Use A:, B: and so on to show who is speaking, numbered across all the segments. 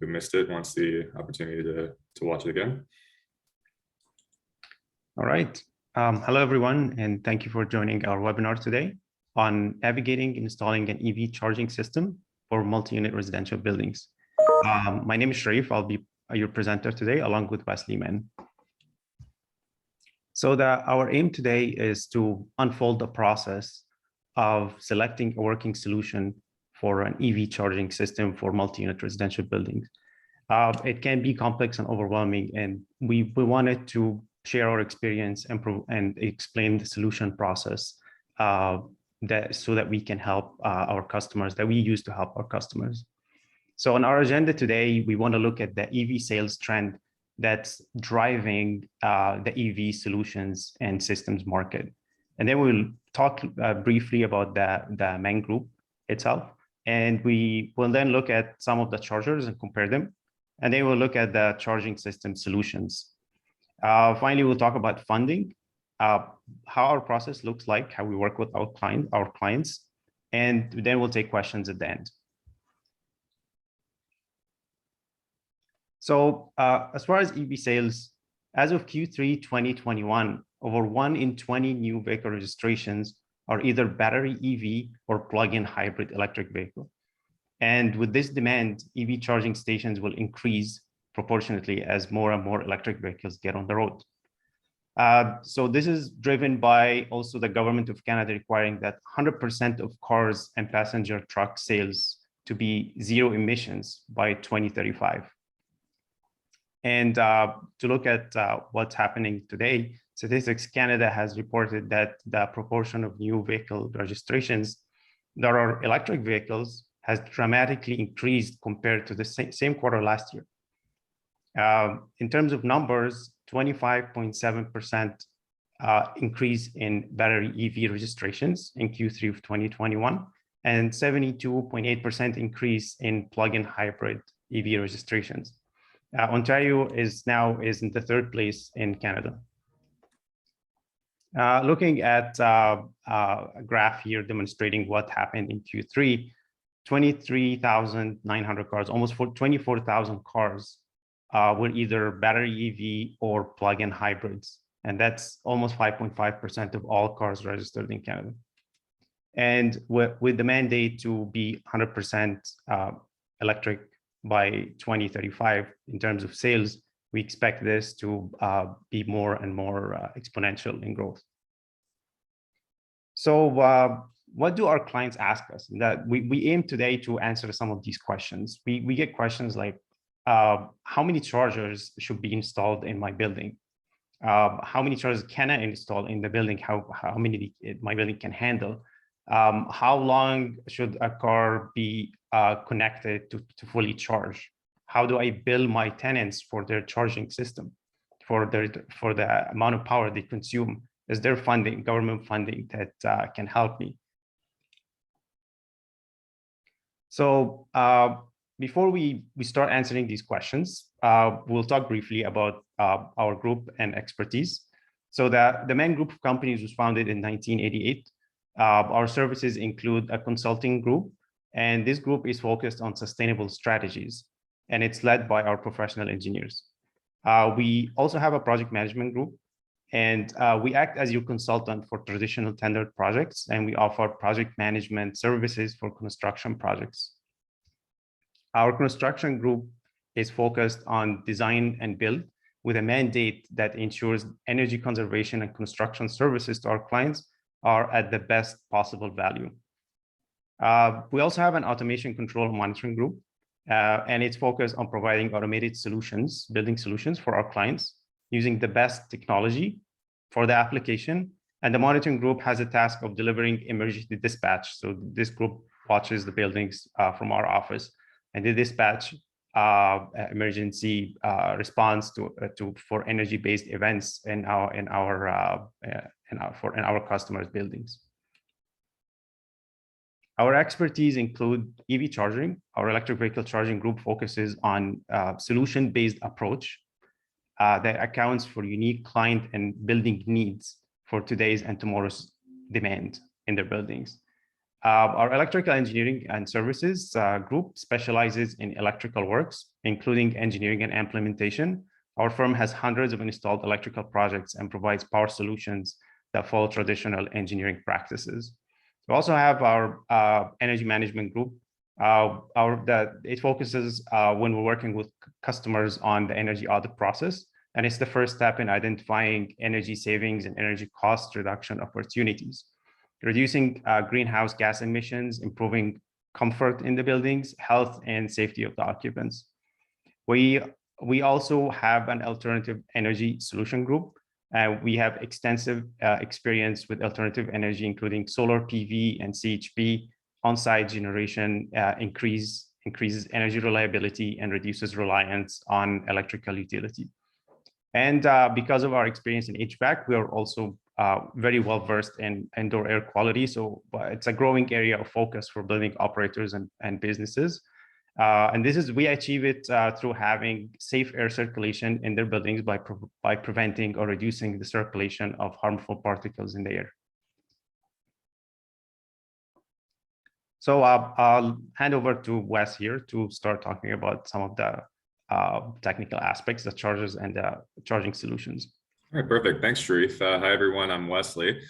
A: who missed it wants the opportunity to watch it again.
B: All right. Hello, everyone, and thank you for joining our webinar today on navigating installing an EV charging system for multi-unit residential buildings. My name is Sharif. I'll be your presenter today, along with Wesley Mann. So our aim today is to unfold the process of selecting a working solution for an EV charging system for multi-unit residential buildings. It can be complex and overwhelming, and we wanted to share our experience and explain the solution process so that we can help our customers, that we use to help our customers. So on our agenda today, we want to look at the EV sales trend that's driving the EV solutions and systems market. And then we'll talk briefly about the Mann Group itself. And we will then look at some of the chargers and compare them. And then we'll look at the charging system solutions. Finally, we'll talk about funding, how our process looks like, how we work with our clients, and then we'll take questions at the end. So as far as EV sales, as of Q3 2021, over 1 in 20 new vehicle registrations are either battery EV or plug-in hybrid electric vehicle. And with this demand, EV charging stations will increase proportionately as more and more electric vehicles get on the road. So this is driven by also the government of Canada requiring that 100% of cars and passenger truck sales to be zero emissions by 2035. And to look at what's happening today, Statistics Canada has reported that the proportion of new vehicle registrations that are electric vehicles has dramatically increased compared to the same quarter last year. In terms of numbers, 25.7% increase in battery EV registrations in Q3 of 2021, and 72.8% increase in plug-in hybrid EV registrations. Ontario is in the 3rd place in Canada. Looking at a graph here demonstrating what happened in Q3, 23,900 cars, almost 24,000 cars were either battery EV or plug-in hybrids. And that's almost 5.5% of all cars registered in Canada. And with the mandate to be 100% electric by 2035 in terms of sales, we expect this to be more and more exponential in growth. So what do our clients ask us? That we aim today to answer some of these questions. We get questions like, how many chargers should be installed in my building? How many chargers can I install in the building? How many my building can handle? How long should a car be connected to fully charge? How do I bill my tenants for their charging system, for the amount of power they consume? Is there funding, government funding that can help me? So before we start answering these questions, we'll talk briefly about our group and expertise. So the Mann Group of companies was founded in 1988. Our services include a consulting group, and this group is focused on sustainable strategies, and it's led by our professional engineers. We also have a project management group, and we act as your consultant for traditional tendered projects, and we offer project management services for construction projects. Our construction group is focused on design and build with a mandate that ensures energy conservation and construction services to our clients are at the best possible value. We also have an automation control and monitoring group, and it's focused on providing automated solutions, building solutions for our clients using the best technology for the application. And the monitoring group has a task of delivering emergency dispatch. So this group watches the buildings from our office, and they dispatch emergency response for energy-based events in our customers' buildings. Our expertise include EV charging. Our electric vehicle charging group focuses on solution-based approach that accounts for unique client and building needs for today's and tomorrow's demand in their buildings. Our electrical engineering and services group specializes in electrical works, including engineering and implementation. Our firm has hundreds of installed electrical projects and provides power solutions that follow traditional engineering practices. We also have our energy management group. It focuses when we're working with customers on the energy audit process, and it's the first step in identifying energy savings and energy cost reduction opportunities, reducing greenhouse gas emissions, improving comfort in the buildings, health and safety of the occupants. We also have an alternative energy solution group. We have extensive experience with alternative energy, including solar PV and CHP. On-site generation increases energy reliability and reduces reliance on electrical utility. And because of our experience in HVAC, we are also very well versed in indoor air quality. So it's a growing area of focus for building operators and businesses. And we achieve it through having safe air circulation in their buildings by preventing or reducing the circulation of harmful particles in the air. So I'll hand over to Wes here to start talking about some of the technical aspects, the chargers and the charging solutions.
A: All right, perfect. Thanks, Sharif. Hi, everyone. I'm Wesley.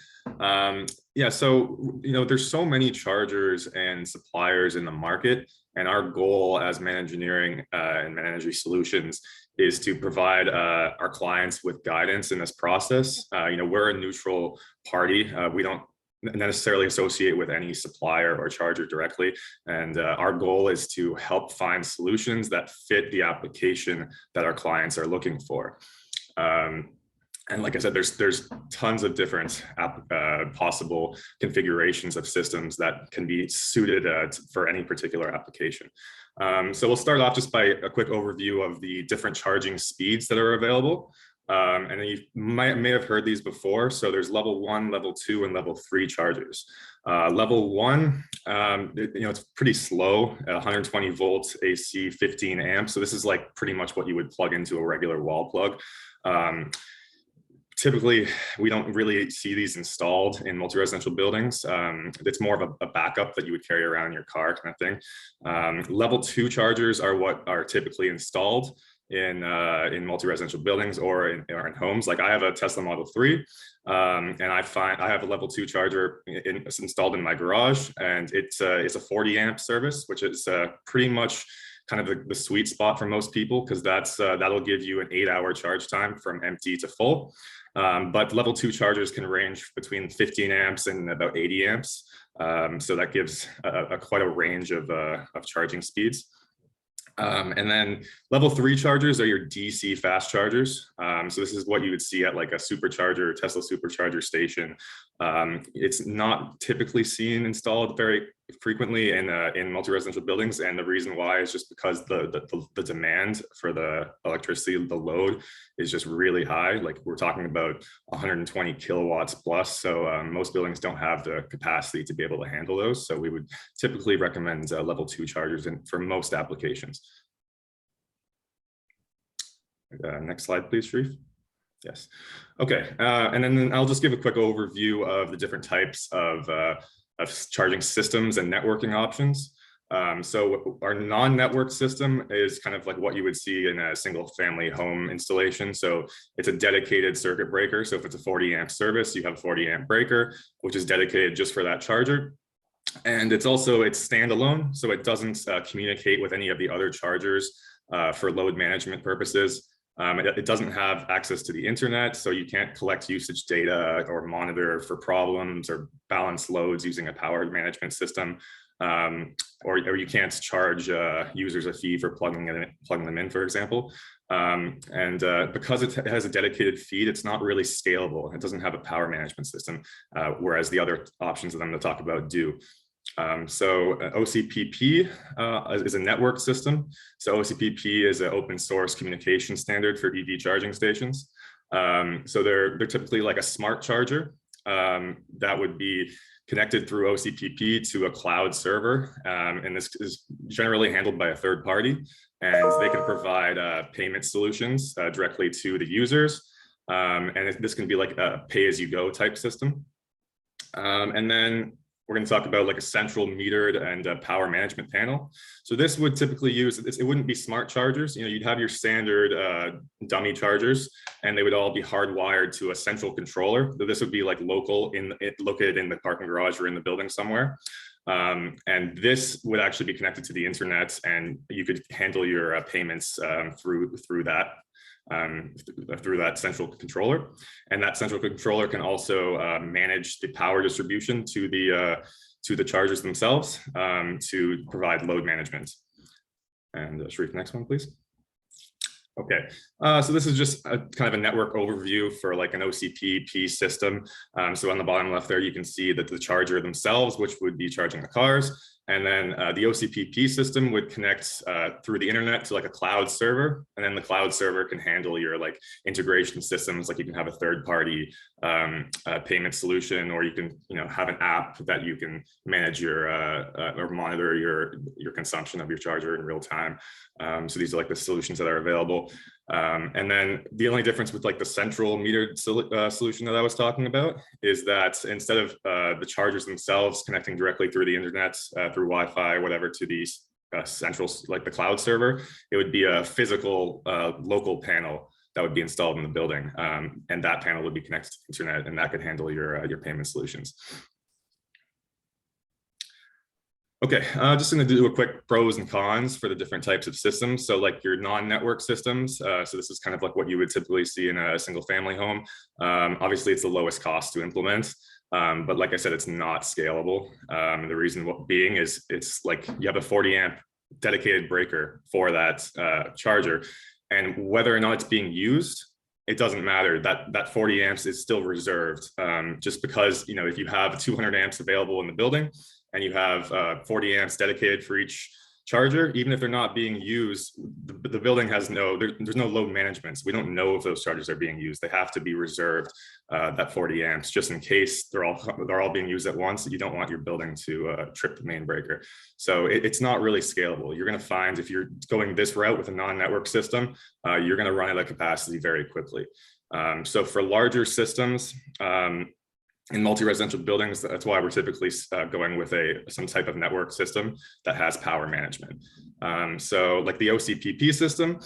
A: Yeah, so, there's so many chargers and suppliers in the market, and our goal as Mann Engineering and Mann Energy Solutions is to provide our clients with guidance in this process. We're a neutral party. We don't necessarily associate with any supplier or charger directly. And our goal is to help find solutions that fit the application that our clients are looking for. And like I said, there's tons of different possible configurations of systems that can be suited for any particular application. So we'll start off just by a quick overview of the different charging speeds that are available. And then you may have heard these before. So there's level 1, level 2, and level 3 chargers. Level 1, it's pretty slow, 120 volts AC, 15 amps. So this is like pretty much what you would plug into a regular wall plug. Typically, we don't really see these installed in multi-residential buildings. It's more of a backup that you would carry around in your car kind of thing. Level 2 chargers are what are typically installed in multi-residential buildings or in homes. Like I have a Tesla Model 3, and I have a level 2 charger installed in my garage, and it's a 40 amp service, which is pretty much kind of the sweet spot for most people, because that'll give you an 8-hour charge time from empty to full. But level 2 chargers can range between 15 amps and about 80 amps. So that gives quite a range of charging speeds. And then level 3 chargers are your DC fast chargers. So this is what you would see at like a supercharger, Tesla supercharger station. It's not typically seen installed very frequently in multi-residential buildings, and the reason why is just because the demand for the electricity, the load is just really high. Like we're talking about 120 kilowatts plus, so most buildings don't have the capacity to be able to handle those. So we would typically recommend level 2 chargers for most applications. Next slide, please, Sharif. Yes. Okay. And then I'll just give a quick overview of the different types of charging systems and networking options. So our non-network system is kind of like what you would see in a single family home installation. So it's a dedicated circuit breaker. So if it's a 40 amp service, you have a 40 amp breaker, which is dedicated just for that charger. And it's standalone. So it doesn't communicate with any of the other chargers for load management purposes. It doesn't have access to the internet, so you can't collect usage data or monitor for problems or balance loads using a power management system, or you can't charge users a fee for plugging them in, for example. And because it has a dedicated feed, it's not really scalable. It doesn't have a power management system, whereas the other options that I'm going to talk about do. So OCPP is a network system. So OCPP is an open source communication standard for EV charging stations. So they're typically like a smart charger that would be connected through OCPP to a cloud server. And this is generally handled by a third party, and they can provide payment solutions directly to the users. And this can be like a pay-as-you-go type system. And then we're going to talk about like a central metered and power management panel. So this would typically use, it wouldn't be smart chargers. You know, you'd have your standard dummy chargers, and they would all be hardwired to a central controller. So this would be like located in the parking garage or in the building somewhere. And this would actually be connected to the internet, and you could handle your payments through that central controller. And that central controller can also manage the power distribution to the chargers themselves to provide load management. And Sharif, next one, please. Okay, so this is just a kind of a network overview for like an OCPP system. So on the bottom left there, you can see that the charger themselves, which would be charging the cars, and then the OCPP system would connect through the internet to like a cloud server, and then the cloud server can handle your like integration systems. Like you can have a third-party payment solution, or you can have an app that you can manage your or monitor your consumption of your charger in real time. So these are like the solutions that are available. And then the only difference with like the central metered solution that I was talking about is that instead of the chargers themselves connecting directly through the internet, through Wi-Fi, whatever, to the central, like the cloud server, it would be a physical local panel that would be installed in the building. And that panel would be connected to the internet, and that could handle your payment solutions. Okay, just going to do a quick pros and cons for the different types of systems. So like your non-network systems, so this is kind of like what you would typically see in a single family home. Obviously, it's the lowest cost to implement, but like I said, it's not scalable. The reason being is it's like you have a 40 amp dedicated breaker for that charger, and whether or not it's being used, it doesn't matter. That 40 amps is still reserved, just because if you have 200 amps available in the building, and you have 40 amps dedicated for each charger, even if they're not being used, the building has there's no load management. So we don't know if those chargers are being used. They have to be reserved, that 40 amps, just in case they're all being used at once. You don't want your building to trip the main breaker. So it's not really scalable. You're going to find if you're going this route with a non-network system, you're going to run out of capacity very quickly. So for larger systems, in multi-residential buildings, that's why we're typically going with some type of network system that has power management. So like the OCPP system,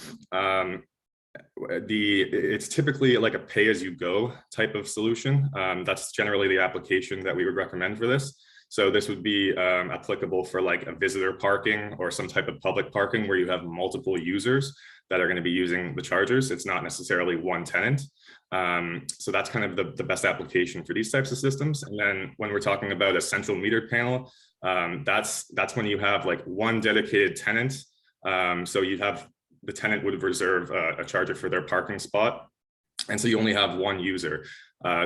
A: it's typically like a pay-as-you-go type of solution. That's generally the application that we would recommend for this. So this would be applicable for like a visitor parking or some type of public parking where you have multiple users that are going to be using the chargers. It's not necessarily one tenant. So that's kind of the best application for these types of systems. And then when we're talking about a central metered panel, that's when you have like one dedicated tenant. So you have the tenant would reserve a charger for their parking spot. And so you only have one user.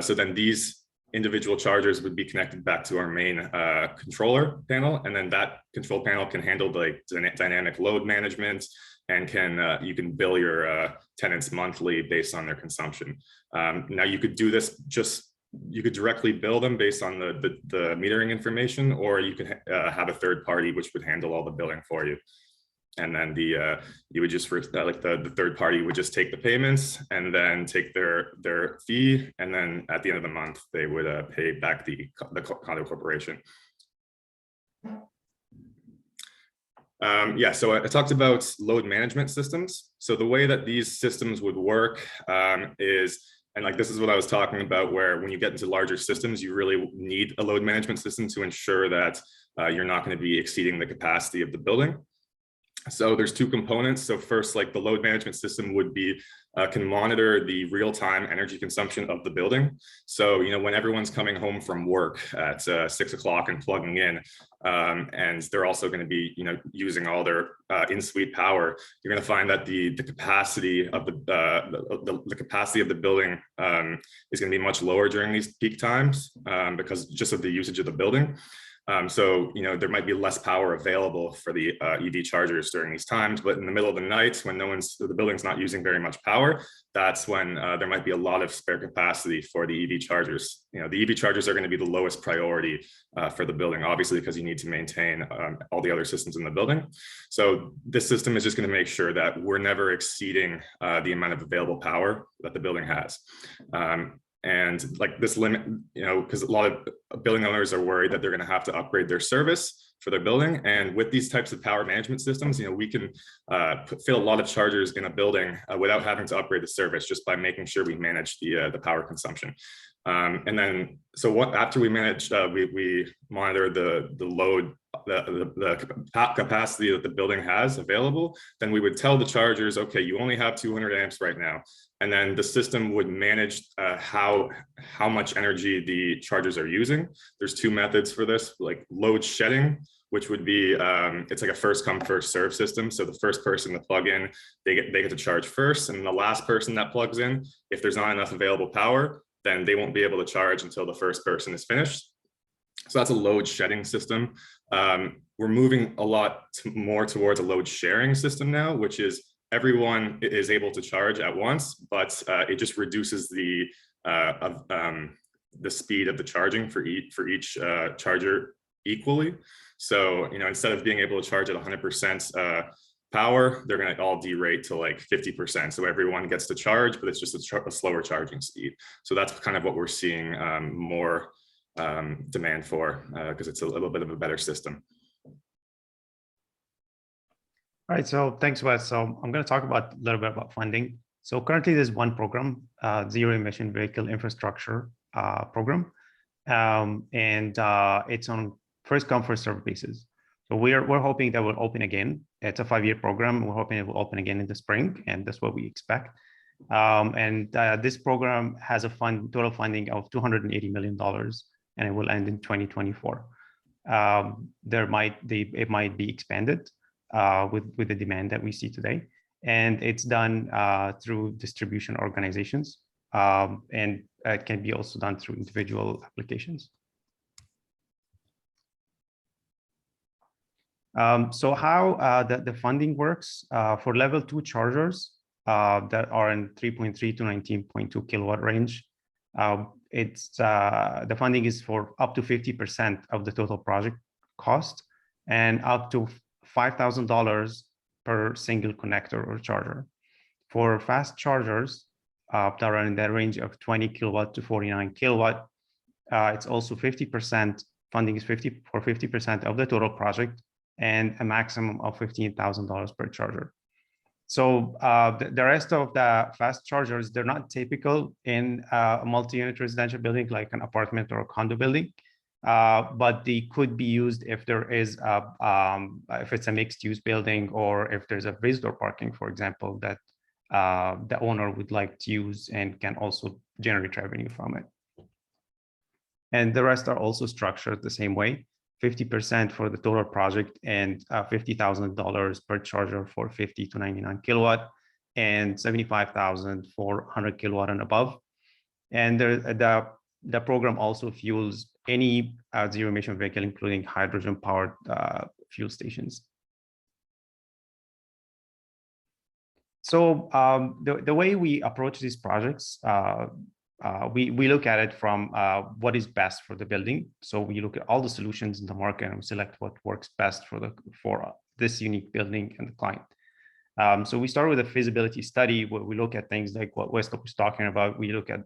A: So then these individual chargers would be connected back to our main controller panel. And then that control panel can handle like dynamic load management, and you can bill your tenants monthly based on their consumption. Now you could do this you could directly bill them based on the metering information, or you could have a third party which would handle all the billing for you. And then you would just like the third party would just take the payments and then take their fee, and then at the end of the month they would pay back the condo corporation. Yeah, so I talked about load management systems. So the way that these systems would work is, and like this is what I was talking about, where when you get into larger systems, you really need a load management system to ensure that you're not going to be exceeding the capacity of the building. So there's two components. So first, like the load management system would be can monitor the real-time energy consumption of the building. So when everyone's coming home from work at 6 o'clock and plugging in, and they're also going to be using all their in-suite power, you're going to find that the capacity of the capacity of the building is going to be much lower during these peak times because just of the usage of the building. So, there might be less power available for the EV chargers during these times, but in the middle of the night when the building's not using very much power, that's when there might be a lot of spare capacity for the EV chargers. The EV chargers are going to be the lowest priority for the building, obviously, because you need to maintain all the other systems in the building. So this system is just going to make sure that we're never exceeding the amount of available power that the building has. And like this limit, because a lot of building owners are worried that they're going to have to upgrade their service for their building. And with these types of power management systems, we can fit a lot of chargers in a building without having to upgrade the service, just by making sure we manage the power consumption. And then, after we manage, we monitor the load, the capacity that the building has available. Then we would tell the chargers, okay, you only have 200 amps right now. And then the system would manage how much energy the chargers are using. There's two methods for this, like load shedding, which would be it's like a first come first serve system. So the first person to plug in, they get to charge first, and the last person that plugs in, if there's not enough available power, then they won't be able to charge until the first person is finished. So that's a load shedding system. We're moving a lot more towards a load sharing system now, which is everyone is able to charge at once, but it just reduces the speed of the charging for each charger equally. So instead of being able to charge at 100% power, they're going to all derate to like 50%. So everyone gets to charge, but it's just a slower charging speed. So that's kind of what we're seeing more demand for, because it's a little bit of a better system.
B: All right, so thanks, Wes. So I'm going to talk a little bit about funding. So currently there's one program, Zero Emission Vehicle Infrastructure Program, and it's on first come first served basis. So we're hoping that will open again. It's a 5-year program. We're hoping it will open again in the spring, and that's what we expect. This program has a total funding of $280 million, and it will end in 2024. It might be expanded with the demand that we see today, and it's done through distribution organizations, and it can be also done through individual applications. So how the funding works for level 2 chargers that are in 3.3 to 19.2 kilowatt range, the funding is for up to 50% of the total project cost and up to $5,000 per single connector or charger. For fast chargers that are in that range of 20 kilowatt to 49 kilowatt, it's also 50%, funding is 50% of the total project, and a maximum of $15,000 per charger. So the rest of the fast chargers, they're not typical in a multi-unit residential building like an apartment or a condo building, but they could be used if there is if it's a mixed-use building, or if there's a visitor parking, for example, that the owner would like to use and can also generate revenue from it. And the rest are also structured the same way. 50% for the total project, and $50,000 per charger for 50 to 99 kilowatt, and $75,000 for 100 kilowatt and above. And the program also fuels any zero emission vehicle, including hydrogen powered fuel stations. So the way we approach these projects, we look at it from what is best for the building. So we look at all the solutions in the market and we select what works best for this unique building and the client. So we start with a feasibility study where we look at things like what Westcott was talking about. We look at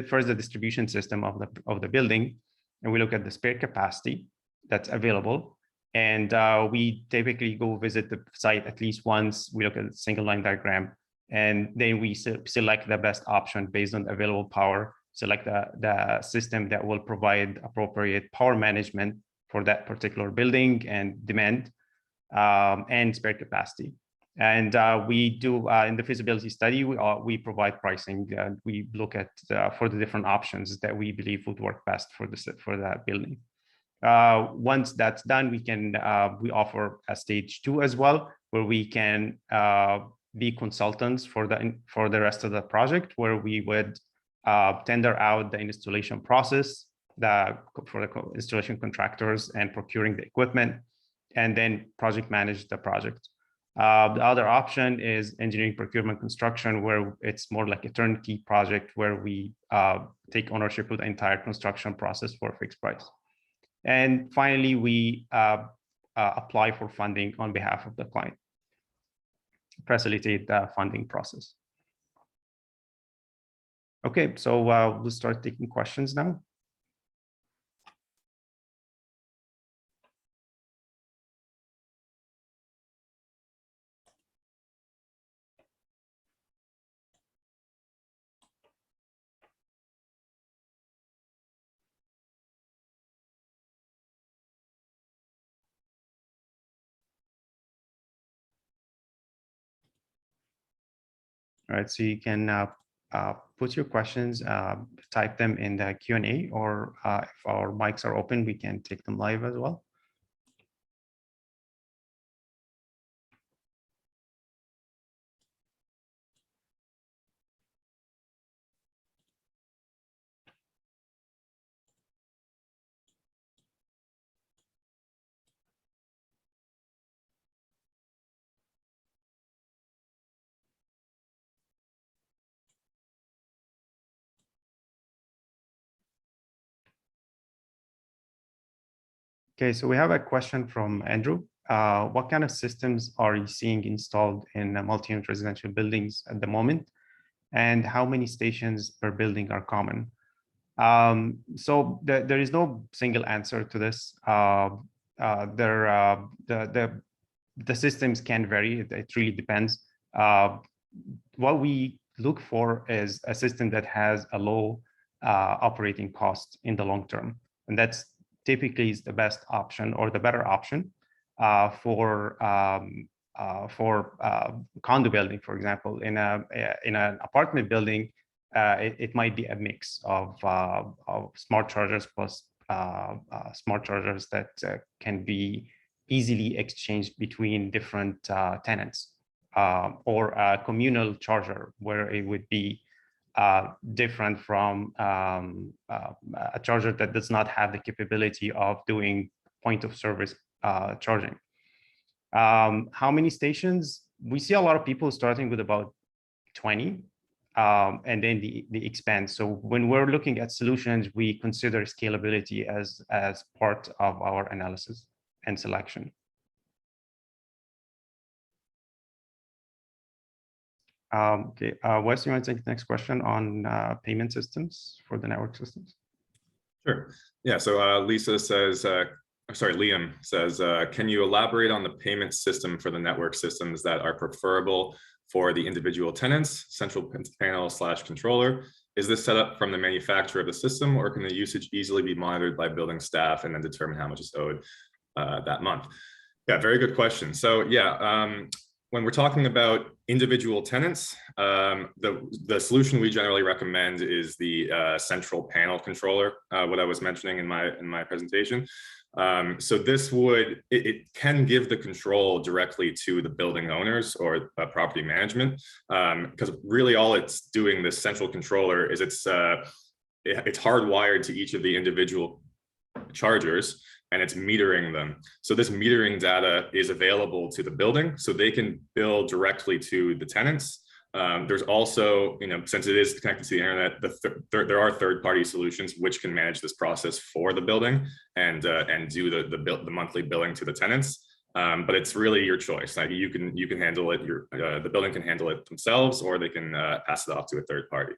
B: first the distribution system of the building, and we look at the spare capacity that's available. And we typically go visit the site at least once. We look at the single line diagram, and then we select the best option based on available power, select the system that will provide appropriate power management for that particular building and demand, and spare capacity. And we do, in the feasibility study, we provide pricing. We look at for the different options that we believe would work best for that building. Once that's done, we offer a stage 2 as well, where we can be consultants for the rest of the project, where we would tender out the installation process for the installation contractors and procuring the equipment, and then project manage the project. The other option is engineering, procurement, construction, where it's more like a turnkey project where we take ownership of the entire construction process for a fixed price. And finally, we apply for funding on behalf of the client, facilitate the funding process. Okay, so we'll start taking questions now. All right, so you can put your questions, type them in the Q&A, or if our mics are open, we can take them live as well. Okay, so we have a question from Andrew. What kind of systems are you seeing installed in multi-unit residential buildings at the moment? And how many stations per building are common? So there is no single answer to this. The systems can vary. It really depends. What we look for is a system that has a low operating cost in the long term, and that's typically is the best option or the better option for condo building, for example. In an apartment building, it might be a mix of smart chargers plus smart chargers that can be easily exchanged between different tenants, or a communal charger where it would be different from a charger that does not have the capability of doing point of service charging. How many stations? We see a lot of people starting with about 20, and then the expand. So when we're looking at solutions, we consider scalability as part of our analysis and selection. Okay, Wes, you want to take the next question on payment systems for the network systems?
A: Sure. Yeah, so Lisa says, sorry, Liam says, can you elaborate on the payment system for the network systems that are preferable for the individual tenants, central panel / controller? Is this set up from the manufacturer of the system, or can the usage easily be monitored by building staff and then determine how much is owed that month? Yeah, very good question. So yeah, when we're talking about individual tenants, the solution we generally recommend is the central panel controller, what I was mentioning in my presentation. So this it can give the control directly to the building owners or property management, because really all it's doing, this central controller, is it's hardwired to each of the individual chargers, and it's metering them. So this metering data is available to the building, so they can bill directly to the tenants. There's also, since it is connected to the internet, there are third-party solutions which can manage this process for the building and do the monthly billing to the tenants. But it's really your choice. Like you can handle it. The building can handle it themselves, or they can pass it off to a third party.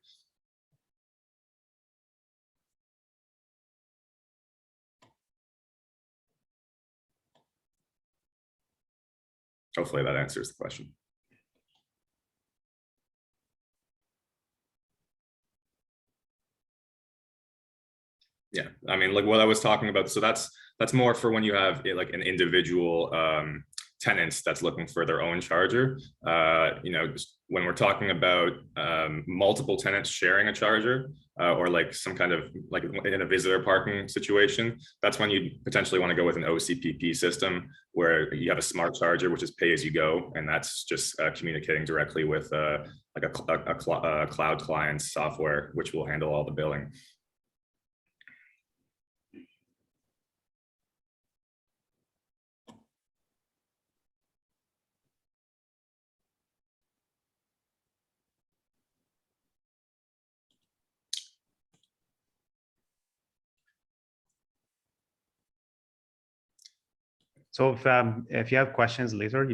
A: Hopefully that answers the question. Yeah, I mean, like what I was talking about. So that's more for when you have like an individual tenants that's looking for their own charger. Just when we're talking about multiple tenants sharing a charger, or like some kind of like in a visitor parking situation, that's when you potentially want to go with an OCPP system where you have a smart charger, which is pay as you go, and that's just communicating directly with like a cloud client software, which will handle all the billing.
B: So if you have questions later,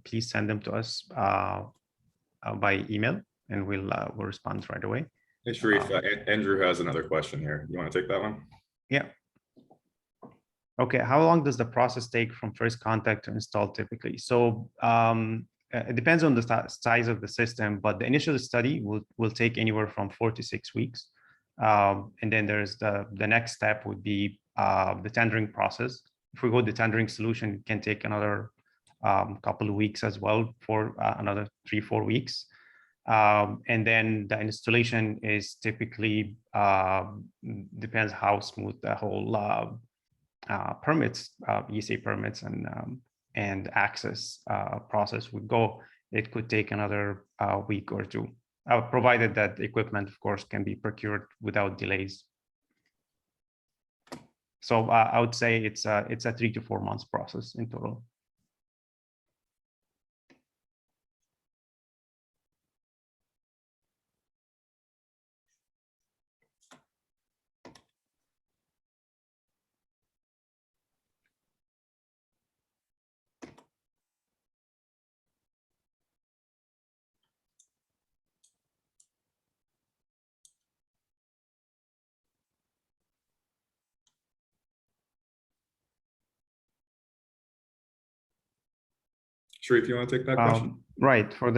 B: please send them to us by email, and we'll respond right away.
A: Hey, Sharif, Andrew has another question here. You want to take that one?
B: Yeah. Okay, how long does the process take from first contact to install typically? So it depends on the size of the system, but the initial study will take anywhere from 4 to 6 weeks. And then there's the next step would be the tendering process. If we go the tendering solution, it can take another couple of weeks as well, for another 3-4 weeks. And then the installation is typically depends how smooth the whole permits, ESA permits and access process would go. It could take another week or two, provided that the equipment, of course, can be procured without delays. So I would say it's a 3 to 4 months process in total.
A: Sharif, you want to take that question?
B: Right, for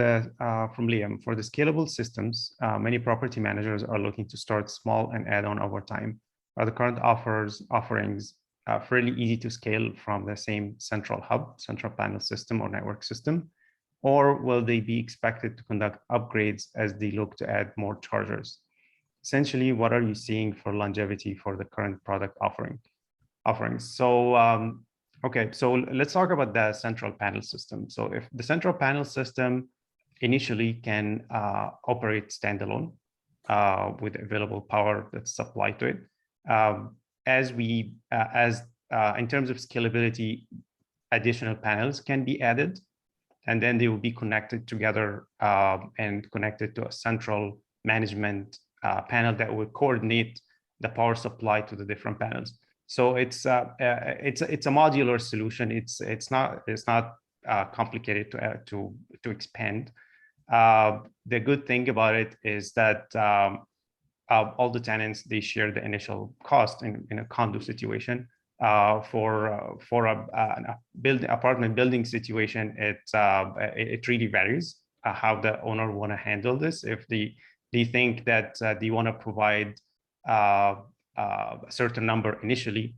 B: from Liam, for the scalable systems, many property managers are looking to start small and add on over time. Are the current offerings fairly easy to scale from the same central hub, central panel system or network system? Or will they be expected to conduct upgrades as they look to add more chargers? Essentially, what are you seeing for longevity for the current product offerings? So okay, so let's talk about the central panel system. So if the central panel system initially can operate standalone with available power that's supplied to it, in terms of scalability, additional panels can be added, and then they will be connected together and connected to a central management panel that will coordinate the power supply to the different panels. So it's a modular solution. It's not complicated to expand. The good thing about it is that all the tenants, they share the initial cost in a condo situation. For an apartment building situation, it really varies how the owner want to handle this. If they think that they want to provide a certain number initially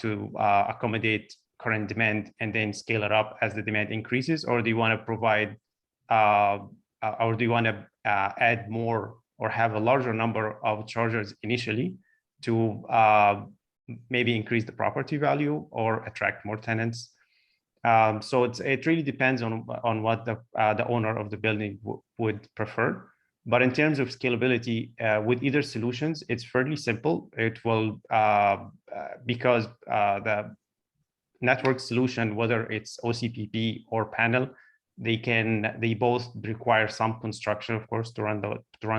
B: to accommodate current demand and then scale it up as the demand increases, or do you want to provide or do you want to add more or have a larger number of chargers initially to maybe increase the property value or attract more tenants? So it really depends on what the owner of the building would prefer. But in terms of scalability, with either solutions, it's fairly simple. It will, because the network solution, whether it's OCPP or panel, they both require some construction, of course, to run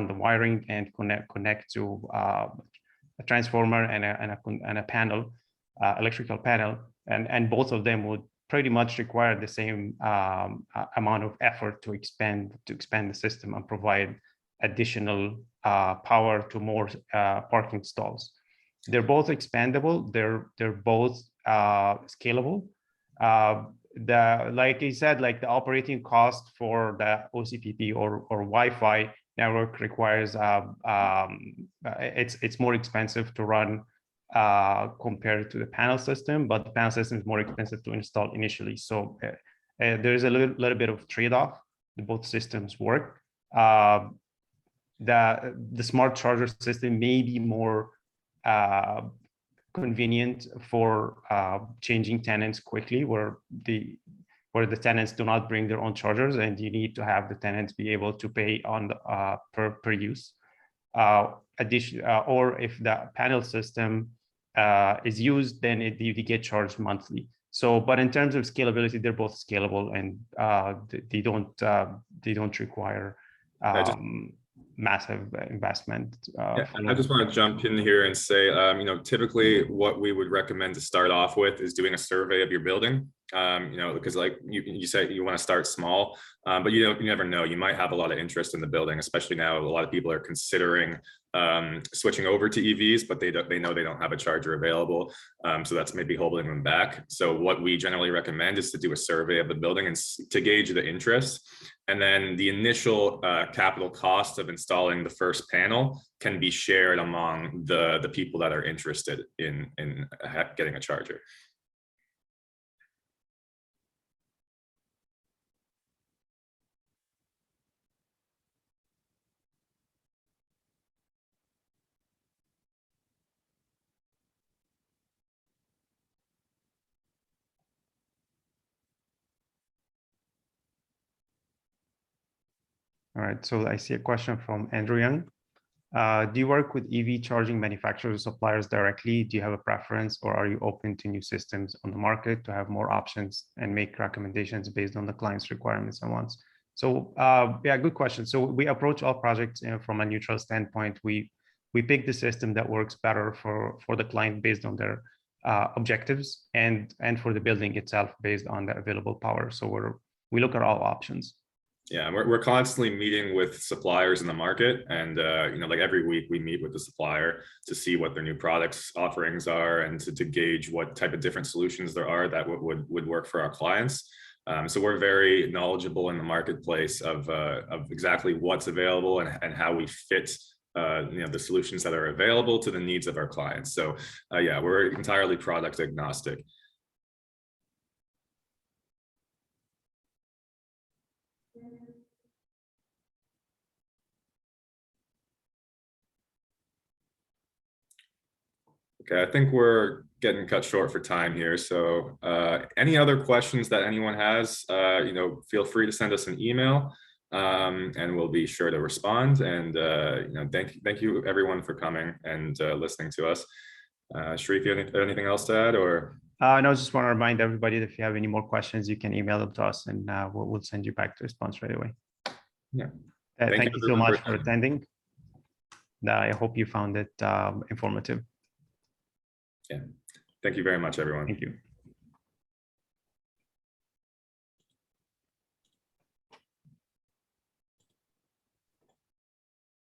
B: the wiring and connect to a transformer and a panel, electrical panel, and both of them would pretty much require the same amount of effort to expand the system and provide additional power to more parking stalls. They're both expandable. They're both scalable. Like I said, like the operating cost for the OCPP or Wi-Fi network requires it's more expensive to run compared to the panel system, but the panel system is more expensive to install initially. So there's a little bit of trade-off. Both systems work. The smart charger system may be more convenient for changing tenants quickly, where the tenants do not bring their own chargers, and you need to have the tenants be able to pay on the per use. Or if the panel system is used, then you get charged monthly. So, but in terms of scalability, they're both scalable, and they don't require massive investment.
A: Yeah, I just want to jump in here and say, you know, typically what we would recommend to start off with is doing a survey of your building. You know, because like you said, you want to start small, but you never know. You might have a lot of interest in the building, especially now. A lot of people are considering switching over to EVs, but they know they don't have a charger available, so that's maybe holding them back. So what we generally recommend is to do a survey of the building and to gauge the interest, and then the initial capital cost of installing the first panel can be shared among the people that are interested in getting a charger.
B: All right, so I see a question from Andrew Young. Do you work with EV charging manufacturers or suppliers directly? Do you have a preference, or are you open to new systems on the market to have more options and make recommendations based on the client's requirements and wants? So yeah, good question. So we approach all projects from a neutral standpoint. We pick the system that works better for the client based on their objectives and for the building itself based on the available power. So we look at all options.
A: Yeah, we're constantly meeting with suppliers in the market, and you know, like every week we meet with the supplier to see what their new products offerings are and to gauge what type of different solutions there are that would work for our clients. So we're very knowledgeable in the marketplace of exactly what's available and how we fit you know, the solutions that are available to the needs of our clients. So yeah, we're entirely product agnostic. Okay, I think we're getting cut short for time here. So any other questions that anyone has, you know, feel free to send us an email and we'll be sure to respond. And you know, thank you everyone for coming and listening to us. Sharif, anything else to add, or?
B: No, I just want to remind everybody that if you have any more questions, you can email them to us and we'll send you back the response right away.
A: Yeah.
B: Thank you so much for attending. I hope you found it informative.
A: Yeah. Thank you very much, everyone.
B: Thank you.